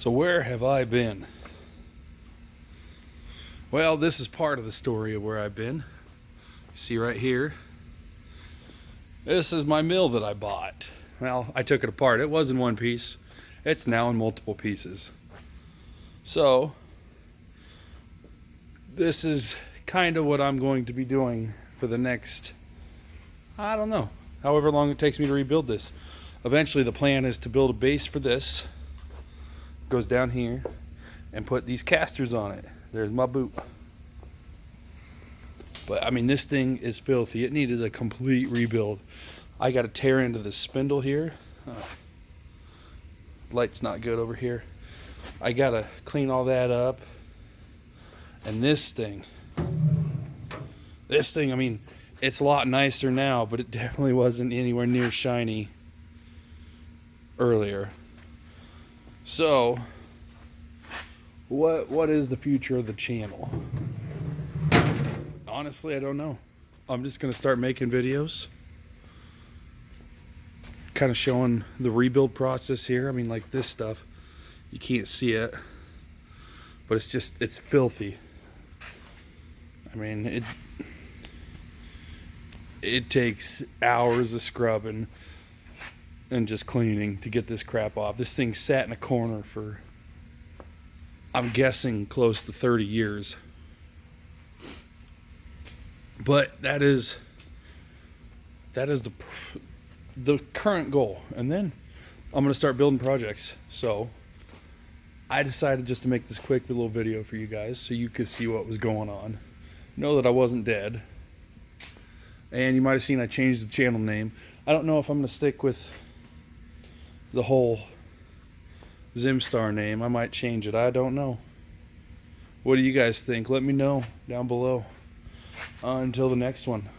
So where have I been? Well, this is part of the story of where I've been. You see right here, this is my mill that I bought. Well, I took it apart. It was in one piece. It's now in multiple pieces. So this is kind of what I'm going to be doing for the next, I don't know, however long it takes me to rebuild this. Eventually the plan is to build a base for this. Goes down here and put these casters on it. There's my boot. But I mean, this thing is filthy. It needed a complete rebuild. I got to tear into the spindle here. Light's not good over here. I got to clean all that up. And this thing, I mean, it's a lot nicer now, but it definitely wasn't anywhere near shiny earlier. So, what is the future of the channel? Honestly, I don't know. I'm just gonna start making videos, kind of showing the rebuild process here. I mean, like this stuff, you can't see it, but it's filthy. I mean, it takes hours of scrubbing and just cleaning to get this crap off. This thing sat in a corner for, I'm guessing, close to 30 years. But that is the current goal. And then I'm going to start building projects. So I decided just to make this quick little video for you guys so you could see what was going on. Know that I wasn't dead. And you might have seen I changed the channel name. I don't know if I'm going to stick with the whole Zimstar name. I might change it. I don't know. What do you guys think? Let me know down below. Until the next one.